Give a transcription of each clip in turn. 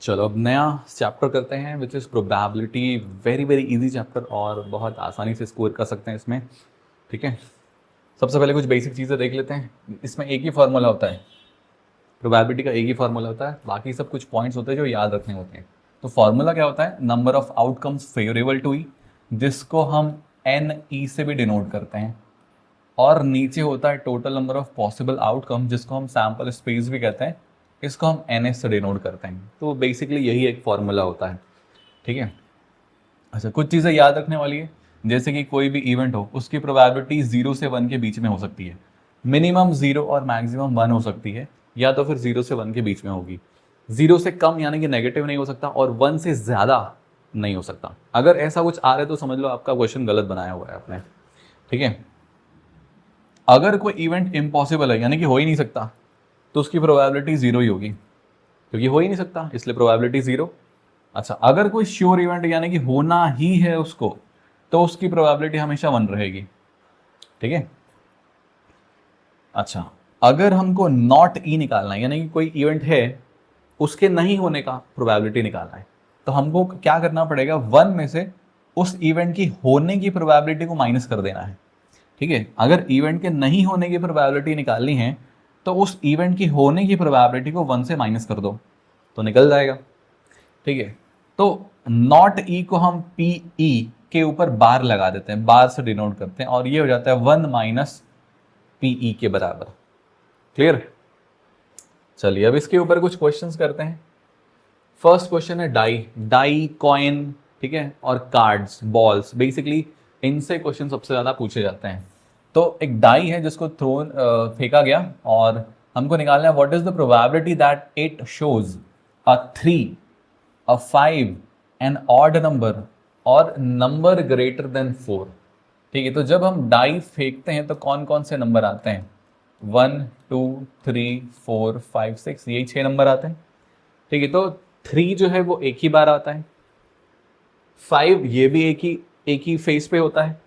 चलो अब नया चैप्टर करते हैं which is probability. Very very easy chapter और बहुत आसानी से स्कोर कर सकते हैं इसमें। ठीक है, सबसे पहले कुछ बेसिक चीज़ें देख लेते हैं। इसमें एक ही फार्मूला होता है, प्रोबेबिलिटी का एक ही फार्मूला होता है, बाकी सब कुछ पॉइंट्स होते हैं जो याद रखने होते हैं। तो फार्मूला क्या होता है? Number of outcomes favourable to E, जिसको हम एन ई से भी डिनोट करते हैं, और नीचे होता है total number of possible outcome, जिसको हम सैम्पल स्पेस भी कहते हैं, इसको हम एन एस से डिनोट करते हैं। तो बेसिकली यही एक फॉर्मूला होता है। ठीक है, अच्छा कुछ चीज़ें याद रखने वाली है, जैसे कि कोई भी इवेंट हो उसकी प्रोबेबिलिटी 0 से 1 के बीच में हो सकती है। मिनिमम 0 और मैक्सिमम 1 हो सकती है, या तो फिर 0 से 1 के बीच में होगी। 0 से कम यानी कि नेगेटिव नहीं हो सकता, और 1 से ज़्यादा नहीं हो सकता। अगर ऐसा कुछ आ रहा है तो समझ लो आपका क्वेश्चन गलत बनाया हुआ है आपने। ठीक है, अगर कोई इवेंट इम्पॉसिबल है यानी कि हो ही नहीं सकता, तो उसकी प्रोबेबिलिटी 0 ही होगी, क्योंकि हो ही नहीं सकता, इसलिए प्रोबेबिलिटी 0। अच्छा, अगर कोई श्योर इवेंट यानी कि होना ही है उसको, तो उसकी प्रोबेबिलिटी हमेशा 1 रहेगी। ठीक है, अच्छा अगर हमको नॉट ई निकालना है यानी कि कोई इवेंट है उसके नहीं होने का प्रोबेबिलिटी निकालना है, तो हमको क्या करना पड़ेगा? 1 में से उस इवेंट की होने की प्रोबेबिलिटी को माइनस कर देना है। ठीक है, अगर इवेंट के नहीं होने की प्रोबेबिलिटी निकालनी है तो उस इवेंट की होने की प्रोबेबिलिटी को 1 से माइनस कर दो तो निकल जाएगा। ठीक है, तो नॉट ई को हम पी ई के ऊपर बार लगा देते हैं, बार से डिनोट करते हैं, और ये हो जाता है 1 माइनस पी ई के बराबर। क्लियर? चलिए अब इसके ऊपर कुछ क्वेश्चंस करते हैं। फर्स्ट क्वेश्चन है डाई, डाई कॉइन, ठीक है, और कार्ड्स, बॉल्स, बेसिकली इनसे क्वेश्चन सबसे ज्यादा पूछे जाते हैं। तो एक डाई है जिसको थ्रोन फेंका गया, और हमको निकालना है what is the probability that it shows a 3, a 5, an odd number और नंबर ग्रेटर देन 4। ठीक है, तो जब हम डाई फेंकते हैं तो कौन कौन से नंबर आते हैं? 1, 2, 3, 4, 5, 6, यही 6 नंबर आते हैं। ठीक है, तो 3 जो है वो एक ही बार आता है, 5 ये भी एक ही फेस पे होता है।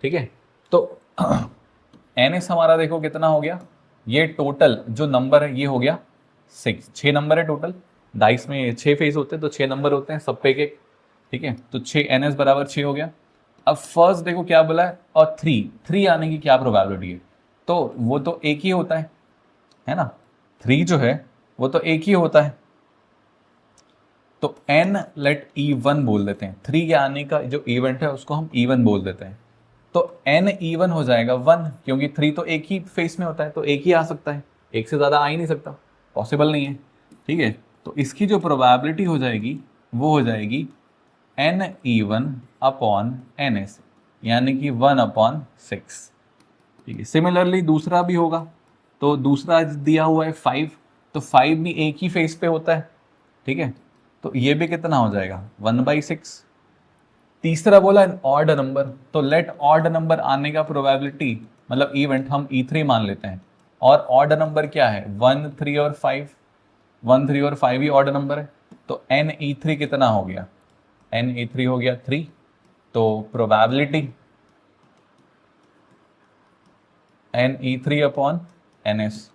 ठीक है, तो एन एस हमारा देखो कितना हो गया, ये टोटल जो नंबर है ये हो गया 6। 6 नंबर है टोटल, डाइस में 6 फेस होते हैं तो 6 नंबर होते हैं सब पे एक। ठीक है, तो 6 एन एस बराबर 6 हो गया। अब फर्स्ट देखो क्या बोला है, और 3 आने की क्या प्रोबेबिलिटी है? तो वो तो एक ही होता है ना, 3 जो है वो तो एक ही होता है, तो एन लेट E1 बोल देते हैं। 3 के आने का जो इवेंट है उसको हम E1 बोल देते हैं। तो एन E1 हो जाएगा 1, क्योंकि 3 तो एक ही फेस में होता है तो एक ही आ सकता है, एक से ज़्यादा आ ही नहीं सकता, पॉसिबल नहीं है। ठीक है, तो इसकी जो प्रोबेबिलिटी हो जाएगी वो हो जाएगी N E1 upon N S, यानी कि 1/6। ठीक है, सिमिलरली दूसरा भी होगा, तो दूसरा दिया हुआ है 5, तो 5 भी एक ही फेस पे होता है। ठीक है, तो ये भी कितना हो जाएगा 1/6। तीसरा बोला एन ऑड नंबर, तो लेट ऑड नंबर आने का प्रोबेबिलिटी मतलब इवेंट हम E3 मान लेते हैं, और ऑड नंबर क्या है 1, 3 और 5, 1, 3 और 5 ही ऑड नंबर है, तो एन E3 कितना हो गया? एन E3 हो गया 3, तो probability n E3 upon N S,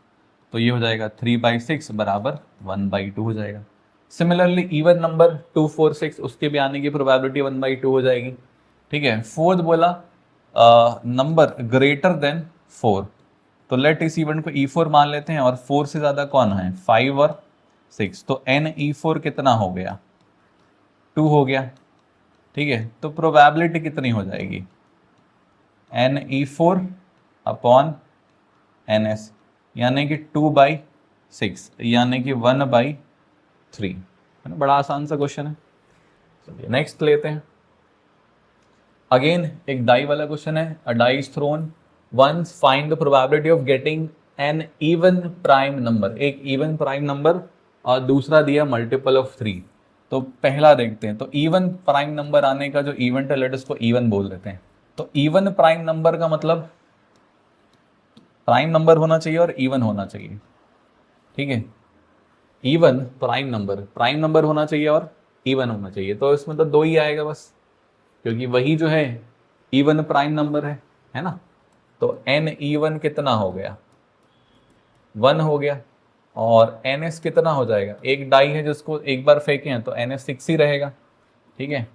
तो ये हो जाएगा 3/6 बराबर 1/2 हो जाएगा। सिमिलरली इवन नंबर 2, 4, 6 उसके भी आने की प्रोबेबिलिटी 1/2 हो जाएगी। ठीक है, फोर्थ बोला नंबर ग्रेटर देन 4, तो लेट इस इवेंट को E4 मान लेते हैं, और 4 से ज़्यादा कौन है? 5 और 6, तो एन E4 कितना हो गया? 2 हो गया। ठीक है, तो प्रोबेबिलिटी कितनी हो जाएगी? N E4 upon N S, यानी कि 2/6, यानी कि 1/3, है ना। बड़ा आसान सा क्वेश्चन है। चलिए नेक्स्ट लेते हैं। अगेन एक डाई वाला क्वेश्चन है, a die is thrown, once find the probability of getting an even prime number. एक इवन प्राइम नंबर और दूसरा दिया मल्टीपल ऑफ 3। तो पहला देखते हैं, तो इवन प्राइम नंबर आने का जो इवेंट है लेट उसको इवन बोल देते हैं। तो इवन प्राइम नंबर का मतलब प्राइम नंबर होना चाहिए और इवन होना चाहिए। ठीक है, इवन प्राइम नंबर होना चाहिए और इवन होना चाहिए, तो इसमें तो 2 ही आएगा बस, क्योंकि वही जो है इवन प्राइम नंबर है ना। तो एन E1 कितना हो गया? 1 हो गया, और NS कितना हो जाएगा, एक डाई है जिसको एक बार फेंके हैं तो NS 6 ही रहेगा, ठीक है।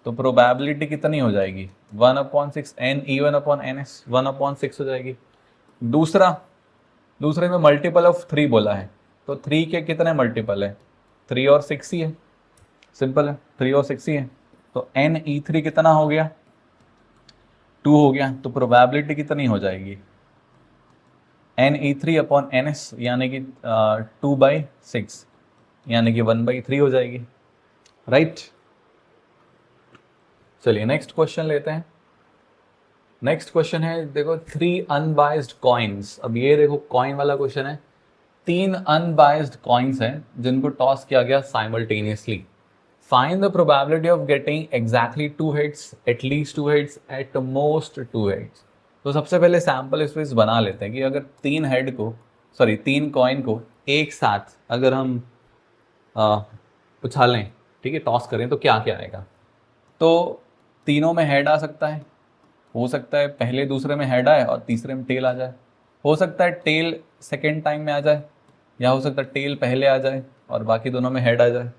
तो प्रोबेबिलिटी कितनी हो जाएगी, 1/6 N even अपॉन NS 1/6 हो जाएगी। दूसरे में मल्टीपल ऑफ 3 बोला है, तो 3 के कितने मल्टीपल है, 3 और 6 ही है, सिंपल है, 3 और 6 ही है। तो NE3 कितना हो गया, 2 हो गया। तो प्रोबेबिलिटी कितनी हो जाएगी, NE3 अपॉन NS यानी कि 2/6 यानी कि 1/3 हो जाएगी, राइट। चलिए नेक्स्ट क्वेश्चन लेते हैं। नेक्स्ट क्वेश्चन है, देखो 3 अनबायस्ड कॉइन्स। अब ये देखो कॉइन वाला क्वेश्चन है, 3 अनबायस्ड कॉइन्स हैं जिनको टॉस किया गया simultaneously. Find the probability of getting exactly 2 heads, at least 2 heads, at most 2 heads. तो सबसे पहले सैम्पल स्पेस बना लेते हैं कि अगर 3 कॉइन को एक साथ अगर हम उछालें, ठीक है, टॉस करें तो क्या क्या आएगा। तो तीनों में हेड आ सकता है, हो सकता है पहले दूसरे में हेड आए और तीसरे में टेल आ जाए, हो सकता है टेल सेकेंड टाइम में आ जाए, या हो सकता है टेल पहले आ जाए और बाकी दोनों में हेड आ जाए,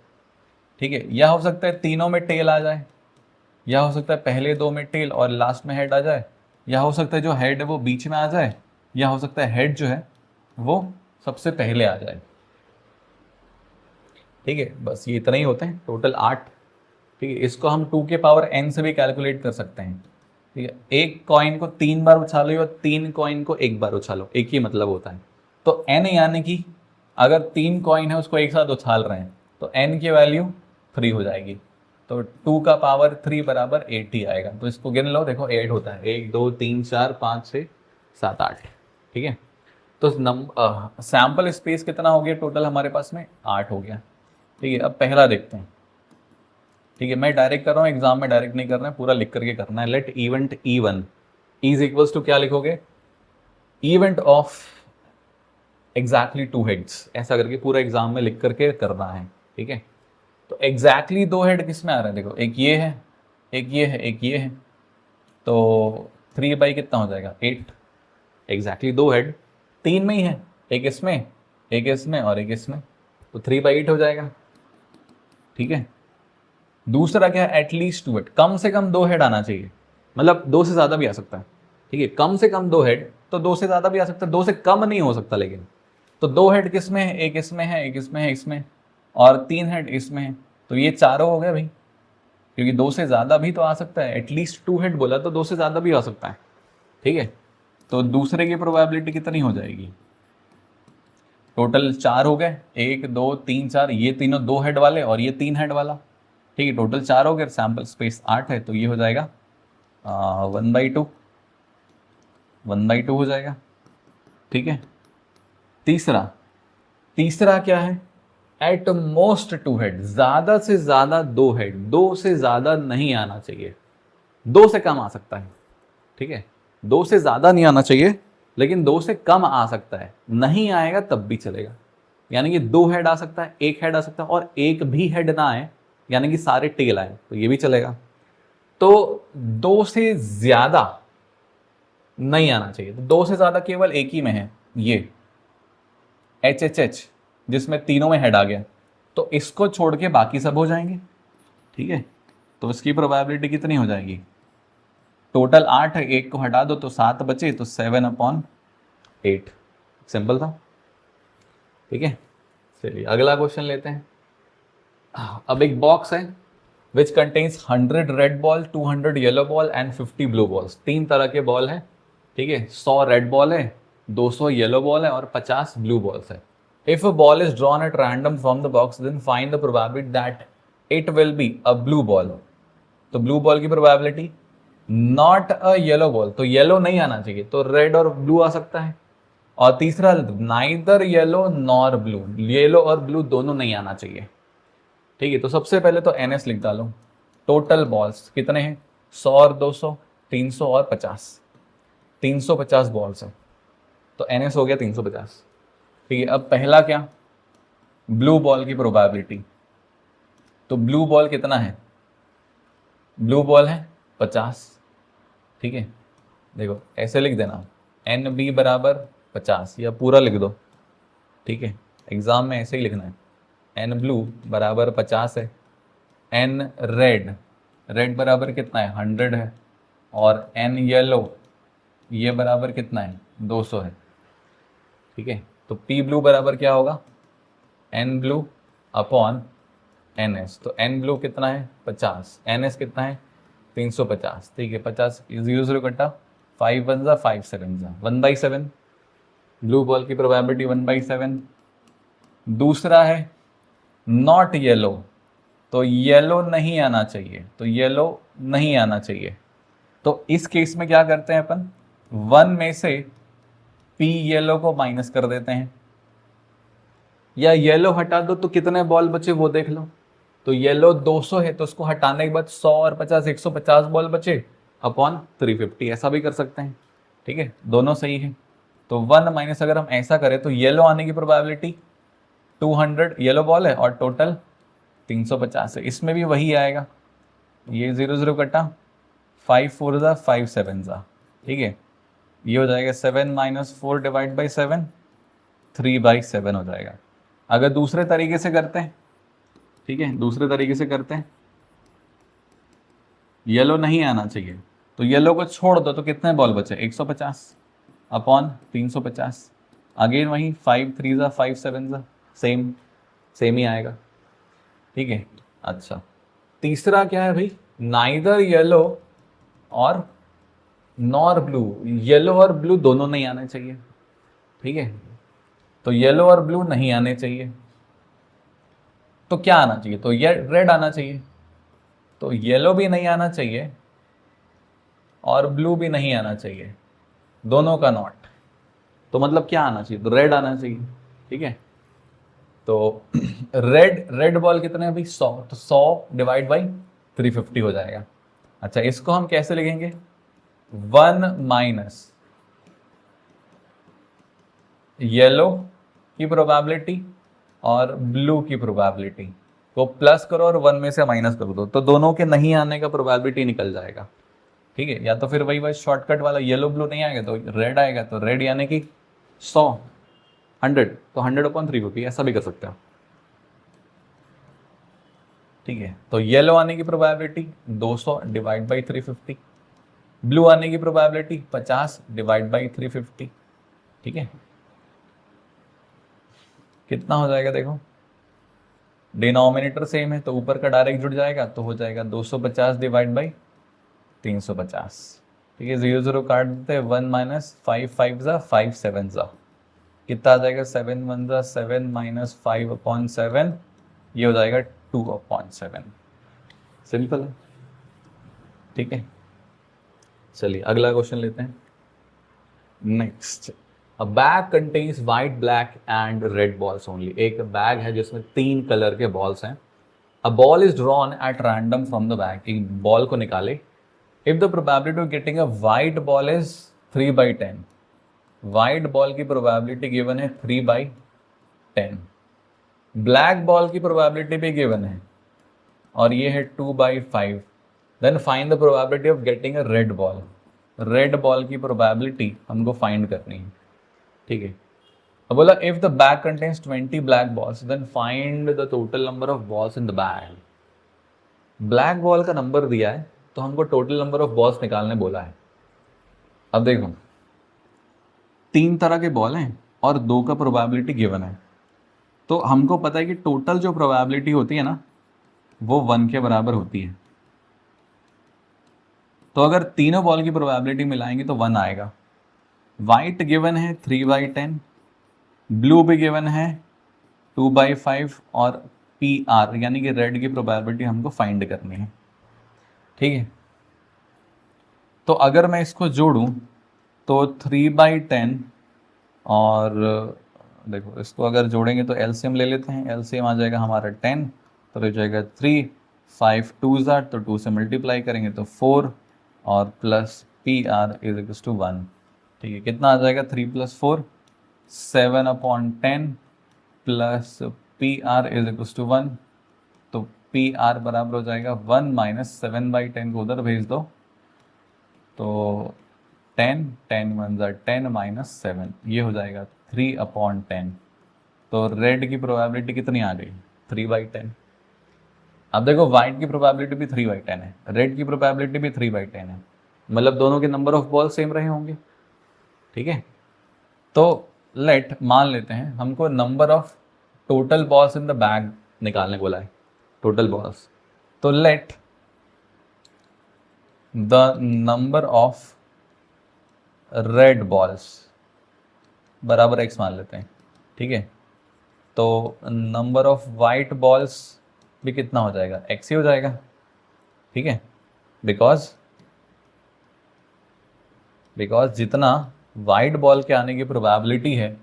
ठीक है। या हो सकता है तीनों में टेल आ जाए, या हो सकता है पहले 2 में टेल और लास्ट में हेड आ जाए, या हो सकता है जो हेड है वो बीच में आ जाए, या हो सकता है हेड जो है वो सबसे पहले आ जाए, ठीक है। बस ये इतना ही होते हैं, टोटल 8, ठीक है। इसको हम 2 के पावर n से भी कैलकुलेट कर सकते हैं, ठीक है। एक कॉइन को 3 बार उछालो और 3 कॉइन को एक बार उछालो, एक ही मतलब होता है। तो n यानी कि अगर 3 कॉइन है उसको एक साथ उछाल रहे हैं तो n की वैल्यू 3 हो जाएगी। तो 2 का पावर 3 बराबर 8 ही आएगा। तो इसको गिन लो, देखो 8 होता है, 1 2 3 4 5 6 7 8, ठीक है। तो सैम्पल स्पेस कितना हो गया टोटल हमारे पास में, 8 हो गया, ठीक है। अब पहला देखते हैं, ठीक है। मैं डायरेक्ट कर रहा हूँ, एग्जाम में डायरेक्ट नहीं करना है, पूरा लिख करके करना है। Let event E1 is equals to क्या लिखोगे, इवेंट ऑफ एग्जैक्टली 2 हेड्स, ऐसा करके पूरा एग्जाम में लिख करके करना है, ठीक है। तो एग्जैक्टली 2 हेड किस में आ रहा है, देखो एक ये है, एक ये है, एक ये है। तो 3 बाई कितना हो जाएगा, 8। एग्जैक्टली 2 हेड 3 में ही है, एक इसमें, एक इसमें और एक इसमें, तो 3/8 हो जाएगा, ठीक है। दूसरा क्या है, एटलीस्ट 2 हेड, कम से कम 2 हेड आना चाहिए, मतलब 2 से ज़्यादा भी आ सकता है, ठीक है। कम से कम 2 हेड, तो 2 से ज़्यादा भी आ सकता है, 2 से कम नहीं हो सकता। लेकिन तो 2 हेड किस में है, एक इसमें है, एक इसमें है, इसमें, और 3 हेड इसमें है। तो ये चारों हो गए भाई, क्योंकि 2 से ज़्यादा भी तो आ सकता है, एटलीस्ट 2 हेड बोला तो 2 से ज़्यादा भी आ सकता है, ठीक है। तो दूसरे की प्रोबेबिलिटी कितनी हो जाएगी, टोटल 4 हो गए, 1 2 3 4, ये तीनों 2 हेड वाले और ये 3 हेड वाला, ठीक है। टोटल 4 हो गए, सैम्पल स्पेस 8 है, तो ये हो जाएगा 1/2 हो जाएगा, ठीक है। तीसरा तीसरा क्या है, एट मोस्ट 2 हेड, ज्यादा से ज्यादा 2 हेड, 2 से ज्यादा नहीं आना चाहिए, 2 से कम आ सकता है, ठीक है। 2 से ज्यादा नहीं आना चाहिए, लेकिन 2 से कम आ सकता है, नहीं आएगा तब भी चलेगा। यानी कि 2 हेड आ सकता है, 1 हेड आ सकता है, और एक भी हेड ना आए, यानी कि सारे टेल आए, तो ये भी चलेगा। तो 2 से ज्यादा नहीं आना चाहिए, तो 2 से ज्यादा केवल एक ही में है, ये HHH, जिसमें तीनों में हेड आ गया, तो इसको छोड़ के बाकी सब हो जाएंगे, ठीक है। तो इसकी प्रोबेबिलिटी कितनी हो जाएगी, टोटल 8 है, 1 को हटा दो तो 7 बचे, तो 7/8, सिंपल था, ठीक है। चलिए अगला क्वेश्चन लेते हैं। अब एक बॉक्स है which contains 100 red ball, 200 yellow ball and 50 blue balls. 3 तरह के बॉल है, ठीक है। 100 रेड बॉल है, 200 येलो बॉल है और 50 ब्लू बॉल्स है। If a ball is drawn at random from the box, then find the probability that it will be a blue ball. तो ब्लू बॉल की probability, not a yellow ball, तो yellow नहीं आना चाहिए, तो red और blue आ सकता है। और तीसरा, neither yellow nor blue, yellow और ब्लू दोनों नहीं आना चाहिए, ठीक है। तो सबसे पहले तो NS लिख डालो। टोटल बॉल्स कितने हैं, 100 और 200, 300 और 50, 350 बॉल्स हैं, तो NS हो गया 350, ठीक है। अब पहला क्या, ब्लू बॉल की प्रोबेबिलिटी। तो ब्लू बॉल कितना है, ब्लू बॉल है 50, ठीक है। देखो ऐसे लिख देना, NB बराबर 50, या पूरा लिख दो, ठीक है। एग्जाम में ऐसे ही लिखना है। एन ब्लू बराबर 50 है, एन रेड, रेड बराबर कितना है 100 है, और एन येलो ये बराबर कितना है 200 है। ठीक है, तो पी ब्लू बराबर क्या होगा, N blue upon N S. तो एन ब्लू कितना है 50, एन एस कितना है 350। ठीक है, 50 जीरो जीरो कटा, 5 वन जा 5 7 जा 1/7, ब्लू बॉल की प्रोबेबिलिटी 1/7। दूसरा है नॉट येलो, तो येलो नहीं आना चाहिए, तो येलो नहीं आना चाहिए। तो इस केस में क्या करते हैं अपन, 1 में से पी येलो को माइनस कर देते हैं, या येलो हटा दो तो कितने बॉल बचे वो देख लो। तो येलो 200 है तो उसको हटाने के बाद 100 और 50 150 बॉल बचे अपॉन 350, ऐसा भी कर सकते हैं। ठीक है, दोनों सही है। तो 1 माइनस अगर हम ऐसा करें तो येलो आने की प्रोबेबिलिटी 200 येलो बॉल है और टोटल 350 है, इसमें भी वही आएगा। ये 0 0 कटा, 5 4 जा 5 7 जा। ठीक है, ये हो जाएगा 7 माइनस 4 डिवाइड बाई 7, 3/7 हो जाएगा। अगर दूसरे तरीके से करते हैं, ठीक है, दूसरे तरीके से करते हैं, येलो नहीं आना चाहिए तो येलो को छोड़ दो तो कितने बॉल बचे 150 अपॉन 350। अगेन वही 5 3 जा 5 7 जा, सेम सेम ही आएगा। ठीक है, अच्छा तीसरा क्या है भाई, नाइदर येलो और नॉर ब्लू, येलो और ब्लू दोनों नहीं आने चाहिए। ठीक है, तो येलो और ब्लू नहीं आने चाहिए, तो क्या आना चाहिए, तो ये रेड आना चाहिए। तो येलो भी नहीं आना चाहिए और ब्लू भी नहीं आना चाहिए, दोनों का नॉट। तो मतलब क्या आना चाहिए, तो रेड आना चाहिए। ठीक है, तो रेड रेड बॉल कितने हैं भाई 100, तो 100 डिवाइड बाई 350 हो जाएगा। अच्छा, इसको हम कैसे लिखेंगे, 1 माइनस येलो की प्रोबेबिलिटी और ब्लू की प्रोबेबिलिटी को प्लस करो और 1 में से माइनस कर दो, तो दोनों के नहीं आने का प्रोबेबिलिटी निकल जाएगा। ठीक है, या तो फिर वही शॉर्टकट वाला येलो ब्लू नहीं आएगा तो रेड आएगा, तो रेड यानी कि 100 100, तो 100/350 ऐसा भी कर सकते हो। ठीक है, तो येलो आने की प्रोबेबिलिटी 200 डिवाइड बाई 350, ब्लू आने की प्रोबेबिलिटी 50 डिवाइड बाई 350। ठीक है, कितना हो जाएगा देखो, डिनोमिनेटर सेम है तो ऊपर का डायरेक्ट जुड़ जाएगा, तो हो जाएगा 250 डिवाइड बाई 350। ठीक है, 0 0 काट देते हैं, 1 माइनस 5 5 जा 5 7 जा, कितना आ जाएगा 7 1 जा 7 माइनस 5/7, ये हो जाएगा 2/7। सिंपल है। ठीक है, चलिए अगला क्वेश्चन लेते हैं। Next, a bag contains white black and red balls only. एक बैग है जिसमें 3 कलर के बॉल्स हैं। A ball is drawn at random from the bag, एक बॉल को निकाले। If the probability of getting a white ball is 3/10, white ball की प्रोबेबिलिटी गिवन है 3/10, ब्लैक बॉल की प्रोबेबिलिटी भी गिवन है और ये है 2/5, then find the probability of getting a red ball. Red ball की प्रोबेबिलिटी हमको फाइंड करनी है। ठीक है, अब बोला if the bag contains 20 black balls then find the total number of balls in the bag. Black ball का number दिया है तो हमको टोटल नंबर ऑफ बॉल्स निकालने बोला है। अब देखो 3 तरह के बॉल हैं और 2 का प्रोबेबिलिटी गिवन है, तो हमको पता है कि टोटल जो प्रोबेबिलिटी होती है ना वो 1 के बराबर होती है। तो अगर तीनों बॉल की प्रोबेबिलिटी मिलाएंगे तो 1 आएगा। वाइट गिवन है 3/10, ब्लू भी गिवन है 2/5 और पी आर यानी कि रेड की प्रोबेबिलिटी हमको फाइंड करनी है। ठीक है, तो अगर मैं इसको जोड़ूं तो 3/10 और देखो इसको अगर जोड़ेंगे तो एलसीएम ले लेते हैं, एलसीएम आ जाएगा हमारा 10, तो हो जाएगा 3 5 2 ज़ार, तो 2 से मल्टीप्लाई करेंगे तो 4 और plus P R is equals to 1। ठीक है, कितना आ जाएगा 3 + 4 7/10 plus P R is equals to 1, तो पी आर बराबर हो जाएगा 1 माइनस 7/10 को उधर भेज दो तो 10 10 1 ज़ार 10 माइनस 7, ये हो जाएगा 3/10। तो रेड की प्रोबेबिलिटी कितनी आ गई, 3/10। अब देखो वाइट की प्रोबेबिलिटी भी 3/10 है, रेड की प्रोबेबिलिटी भी 3/10 है, मतलब दोनों के नंबर ऑफ बॉल सेम रहे होंगे। ठीक है, तो लेट मान लेते हैं हमको number of total balls in the bag निकालने बोला है, टोटल बॉल्स। तो let the number of red balls बराबर x मान लेते हैं। ठीक है, तो नंबर ऑफ वाइट बॉल्स भी कितना हो जाएगा, x ही हो जाएगा। ठीक है, बिकॉज जितना वाइट बॉल के आने की प्रोबेबिलिटी है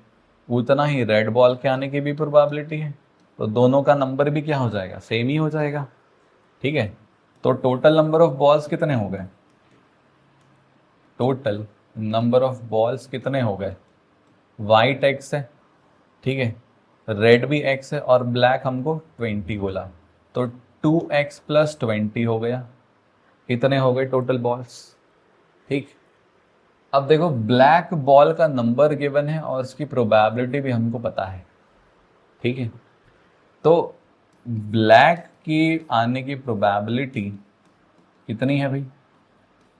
उतना ही रेड बॉल के आने की भी प्रोबेबिलिटी है, तो दोनों का नंबर भी क्या हो जाएगा, सेम ही हो जाएगा। ठीक है, तो टोटल नंबर ऑफ बॉल्स कितने हो गए, टोटल नंबर ऑफ बॉल्स कितने हो गए, वाइट x है, ठीक है, रेड भी x है और ब्लैक हमको 20 बोला, तो 2x + 20 हो गया, इतने हो गए टोटल बॉल्स। ठीक, अब देखो ब्लैक बॉल का नंबर गिवन है और उसकी प्रोबेबिलिटी भी हमको पता है। ठीक है, तो ब्लैक की आने की प्रोबेबिलिटी कितनी है भाई,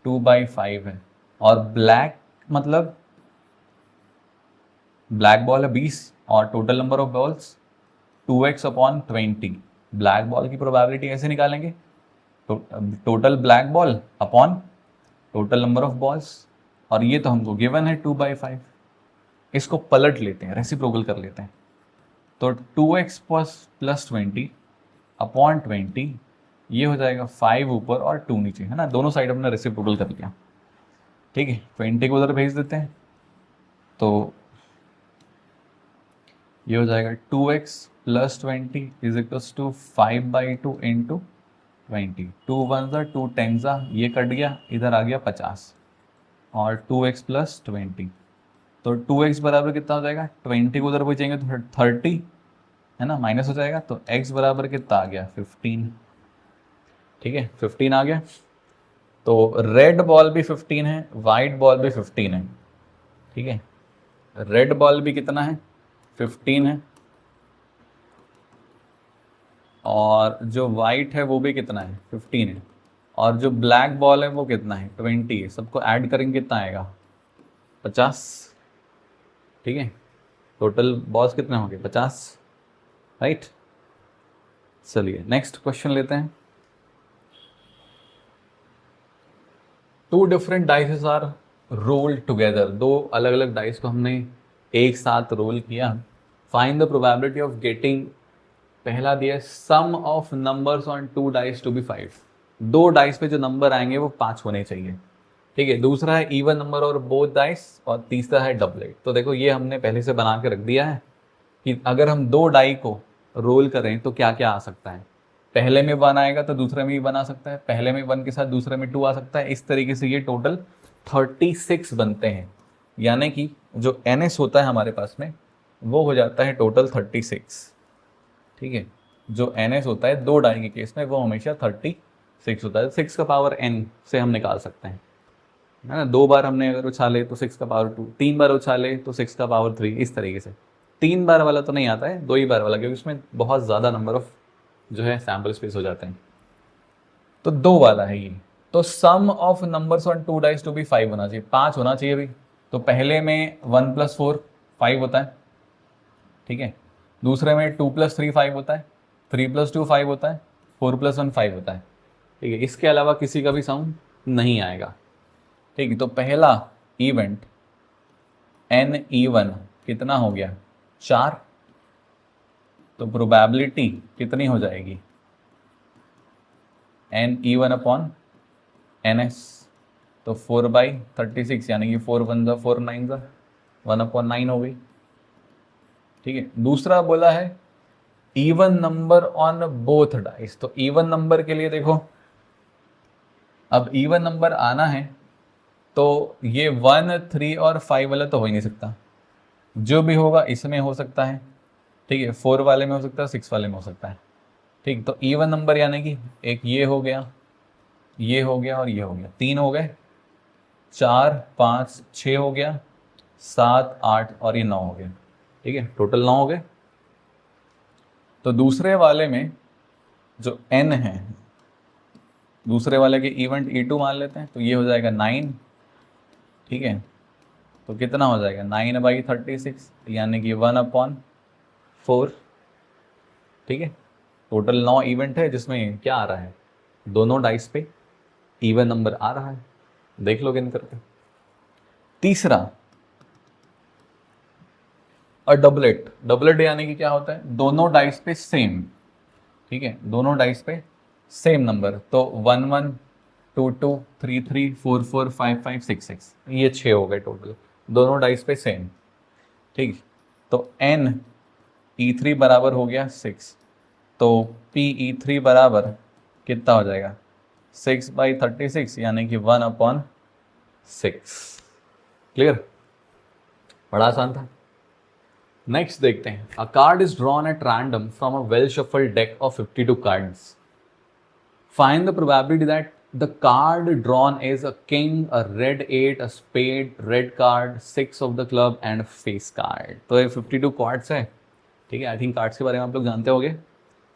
2/5 है, और ब्लैक मतलब ब्लैक बॉल है 20 और total number of balls 2x/20। Black ball की प्रोबेबिलिटी ऐसे निकालेंगे, total black ball upon total number of balls, और ये तो हमको गिवन है 2/5। इसको पलट लेते हैं, रेसिप्रोकल कर लेते हैं, तो 2x + 20 अपॉन 20, ये हो जाएगा 5 ऊपर और 2 नीचे, है ना, दोनों साइड हमने रेसिप्रोकल कर लिया। ठीक है, 20 को उधर भेज देते हैं, तो ये हो जाएगा 2x + 20 = 5/2 × 20, 2 1 ज़ा 2 10 ज़ा, ये कट गया, इधर आ गया 50 और 2x + 20, तो 2x बराबर कितना हो जाएगा, 20 को उधर भेजेंगे तो 30, है ना, माइनस हो जाएगा, तो x बराबर कितना आ गया, 15। ठीक है, 15 आ गया, तो रेड बॉल भी 15 है, वाइट बॉल भी 15 है। ठीक है, रेड बॉल भी कितना है, 15 है, और जो वाइट है वो भी कितना है, 15 है, और जो ब्लैक बॉल है वो कितना है, 20 है। सबको ऐड करेंगे कितना आएगा, 50। ठीक है, टोटल बॉल्स कितने होंगे, 50, राइट। चलिए नेक्स्ट क्वेश्चन लेते हैं। 2 different dices are rolled together, दो अलग अलग डाइस को हमने एक साथ रोल किया। Find the probability of getting, पहला दिया sum of numbers on 2 dice to be 5, 2 dice पे जो नंबर आएंगे वो 5 होने चाहिए। ठीक है, दूसरा है इवन नंबर और बोथ डाइस, और तीसरा है डबलेट। तो देखो ये हमने पहले से बना के रख दिया है कि अगर हम 2 डाई को रोल करें तो क्या क्या आ सकता है, पहले में 1 आएगा तो दूसरे में भी 1 आ सकता है, पहले में 1 के साथ दूसरे में 2 आ सकता है, इस तरीके से ये टोटल 36 बनते हैं। यानी कि जो NS होता है हमारे पास में वो हो जाता है टोटल 36। ठीक है, जो NS होता है 2 डाई के केस में वो हमेशा 36 होता है। 6 का पावर n से हम निकाल सकते हैं, है ना, 2 बार हमने अगर उछाले तो 6 का पावर 2, 3 बार उछाले तो 6 का पावर 3, इस तरीके से। 3 बार वाला तो नहीं आता है, 2 ही बार वाला, क्योंकि उसमें बहुत ज़्यादा नंबर ऑफ जो है सैम्पल स्पेस हो जाते हैं, तो 2 वाला है ये। तो sum of numbers on 2 dice to be 5 होना चाहिए, 5 होना चाहिए भाई। तो पहले में 1 + 4 5 होता है, ठीक है, दूसरे में 2 + 3 5 होता है, 3 + 2 5 होता है, 4 + 1 5 होता है। ठीक है, इसके अलावा किसी का भी सम नहीं आएगा। ठीक है, तो पहला इवेंट N-E1 कितना हो गया, 4, तो प्रोबेबिलिटी कितनी हो जाएगी, N-E1/NS, तो 4/36, यानी कि 4 1 ज़ा 4 9 ज़ा 1/9 हो गई। ठीक है, दूसरा बोला है even number on both dice, तो इवन नंबर के लिए देखो, अब इवन नंबर आना है तो ये 1 3 और 5 वाला तो हो ही नहीं सकता, जो भी होगा इसमें हो सकता है। ठीक है, 4 वाले में हो सकता है, 6 वाले में हो सकता है। ठीक, तो इवन नंबर यानी कि एक ये हो गया, ये हो गया और ये हो गया, 3 हो गए, 4 5 6 हो गया, 7 8 और ये 9 हो गया। ठीक है, टोटल 9 हो गए। तो दूसरे वाले में जो n है, दूसरे वाले के इवेंट E2 मान लेते हैं, तो ये हो जाएगा 9, ठीक है। तो कितना हो जाएगा 9/36, यानी कि 1/4, ठीक है। टोटल 9 इवेंट है जिसमें क्या आ रहा है, दोनों डाइस पे इवन नंबर आ रहा है। देख लो गिन करके। तीसरा, और डबलेट, डबलेट यानी कि क्या होता है, दोनों डाइस पे सेम, ठीक है, दोनों डाइस पे सेम नंबर। तो 1 1 2 2 3 3 4 4 5 5 6 6, ये 6 हो गए टोटल, दोनों डाइस पे सेम, ठीक। तो n E3 बराबर हो गया 6, तो PE3 बराबर कितना हो जाएगा 6/36, यानी कि 1/6। क्लियर, बड़ा आसान था। नेक्स्ट देखते हैं, a card is drawn at random from a well shuffled deck of 52 cards, find the probability that the card drawn is a king, a red 8, a spade, red card, 6 of the club and face card. तो ये 52 cards है, ठीक है। I think cards के बारे में आप लोग जानते होंगे।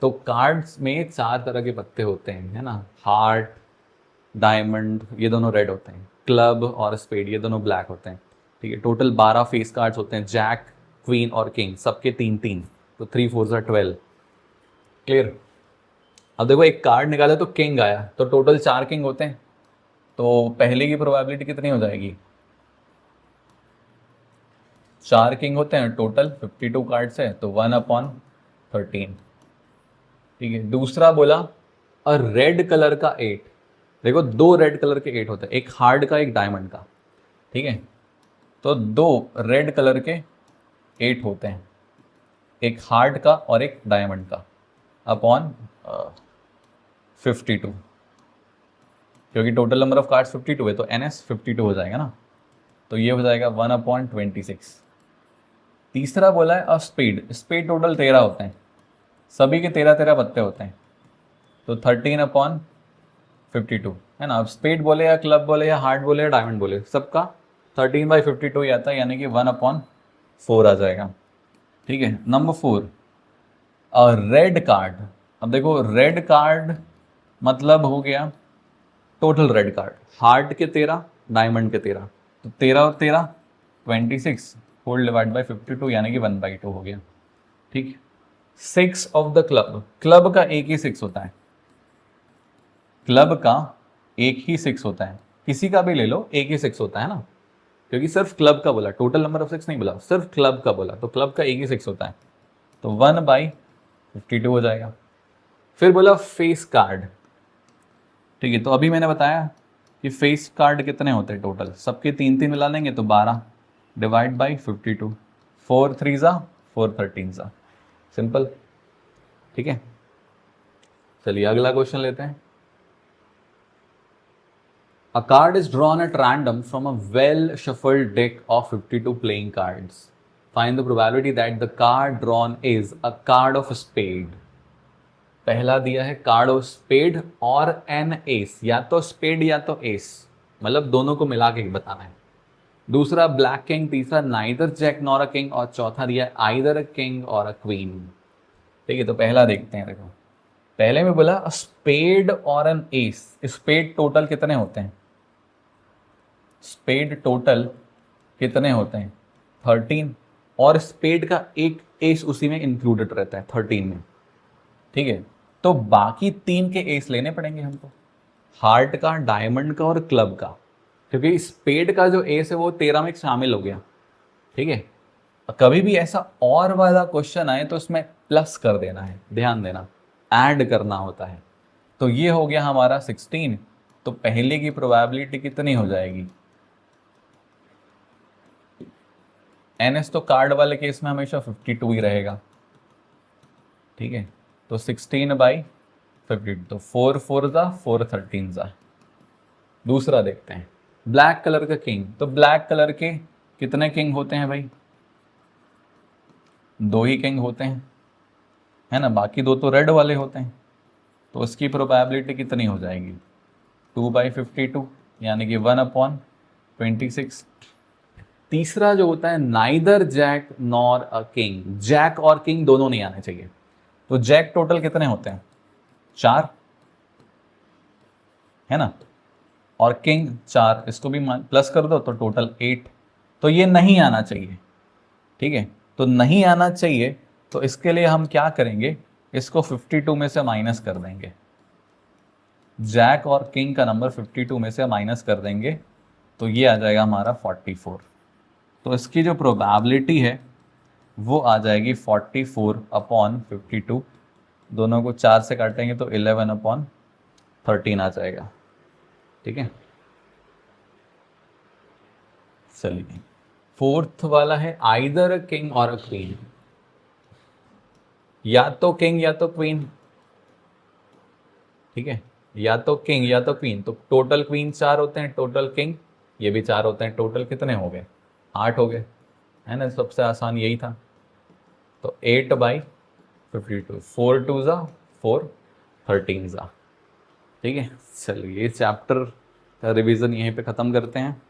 तो कार्ड्स में 4 तरह के पत्ते होते हैं, है ना, हार्ट, डायमंड, ये दोनों रेड होते हैं, क्लब और स्पेड ये दोनों ब्लैक होते हैं, ठीक है। टोटल 12 फेस कार्ड्स होते हैं, जैक, क्वीन और किंग, सबके 3-3, तो 3 4 12। क्लियर। अब देखो एक कार्ड निकाला तो किंग आया, तो टोटल 4 किंग होते हैं, तो पहले की प्रोबेबिलिटी कितनी हो जाएगी, 4 किंग होते हैं टोटल, 52 कार्ड्स है, तो 1/13, ठीक है। दूसरा बोला अ रेड कलर का 8, देखो 2 रेड कलर के 8 होते हैं, एक हार्ड का एक डायमंड का, ठीक है। तो 2 रेड कलर के 8 होते हैं, एक हार्ड का और एक डायमंड का, अपॉन 52, क्योंकि टोटल नंबर ऑफ कार्ड्स 52 है, तो NS 52 हो जाएगा ना, तो ये हो जाएगा 1/26। तीसरा बोला है अ स्पेड, स्पेड टोटल 13 होते हैं, सभी के 13-13 पत्ते होते हैं, तो 13/52 है ना। अब स्पेड बोले या क्लब बोले या हार्ट बोले या डायमंड बोले, सबका 13/52 ही आता है, यानी कि 1/4 आ जाएगा, ठीक है। Number 4, red card. अब देखो रेड कार्ड मतलब हो गया टोटल रेड कार्ड, हार्ट के 13, डायमंड के 13, तो 13 और 13 26, होल डिवाइड बाई 52, यानी कि 1/2 हो गया, ठीक। 6 ऑफ द क्लब, क्लब का एक ही 6 होता है, क्लब का एक ही 6 होता है, किसी का भी ले लो एक ही 6 होता है ना, क्योंकि सिर्फ क्लब का बोला, टोटल नंबर ऑफ 6 नहीं बोला, सिर्फ क्लब का बोला, तो क्लब का एक ही 6 होता है, तो 1/52 हो जाएगा। फिर बोला फेस कार्ड, ठीक है। तो अभी मैंने बताया कि फेस कार्ड कितने होते हैं टोटल, सबके 3-3 मिला लेंगे तो 12 डिवाइड बाई 52, 4 3 4 13, सिंपल, ठीक है। चलिए अगला क्वेश्चन लेते हैं। A card is drawn at random from a well-shuffled deck of 52 playing cards. Find the probability that the card drawn is a card of spade. पहला दिया है कार्ड ऑफ स्पेड और एन एस, या तो spade या तो S, मतलब दोनों को मिला के बताना है। दूसरा ब्लैक किंग, तीसरा neither jack nor a king, और चौथा दिया है आइदर अ किंग और अ क्वीन, ठीक है। तो पहला देखते हैं, देखो पहले में बोला स्पेड और एन एस, स्पेड टोटल कितने होते हैं, स्पेड टोटल कितने होते हैं 13, और स्पेड का एक एस उसी में इंक्लूडेड रहता है 13 में, ठीक है। तो बाकी 3 के एस लेने पड़ेंगे हमको, हार्ट का, डायमंड का और क्लब का, क्योंकि स्पेड का जो एस है वो 13 में शामिल हो गया, ठीक है। कभी भी ऐसा और वाला क्वेश्चन आए तो उसमें प्लस कर देना है, ध्यान देना, ऐड करना होता है। तो ये हो गया हमारा 16, तो पहले की प्रोबेबिलिटी कितनी हो जाएगी, NS तो कार्ड वाले केस में हमेशा 52 ही रहेगा, ठीक है। तो 16/52, तो 4 4 4 13। दूसरा देखते हैं, ब्लैक कलर का किंग, तो ब्लैक कलर के कितने किंग होते हैं भाई, 2 ही किंग होते हैं, है ना, बाकी 2 तो रेड वाले होते हैं, तो उसकी प्रोबेबिलिटी कितनी हो जाएगी 2/52, यानी कि 1/26। तीसरा जो होता है neither jack nor a king, jack और किंग दोनों नहीं आने चाहिए, तो जैक टोटल कितने होते हैं? 4 है ना, और किंग 4, इसको भी प्लस कर दो तो टोटल 8। तो ये नहीं आना चाहिए, ठीक है, तो नहीं आना चाहिए। तो इसके लिए हम क्या करेंगे, इसको 52 में से माइनस कर देंगे। जैक और किंग का नंबर 52 में से माइनस कर देंगे तो ये आ जाएगा हमारा 44। तो इसकी जो प्रोबेबिलिटी है वो आ जाएगी 44/52। दोनों को 4 से काटेंगे तो 11/13 आ जाएगा, ठीक है। चलिए, फोर्थ वाला है आइदर अ किंग और अ क्वीन, या तो किंग या तो क्वीन, ठीक है, या तो किंग या तो क्वीन। तो टोटल क्वीन 4 होते हैं, टोटल किंग ये भी 4 होते हैं, टोटल कितने हो गए? 8 हो गए, है ना, सबसे आसान यही था। तो 8/52, 4 2 ज़ा 4, 13 ज़ा, ठीक है। चलिए चैप्टर का रिवीजन यहीं पे ख़त्म करते हैं।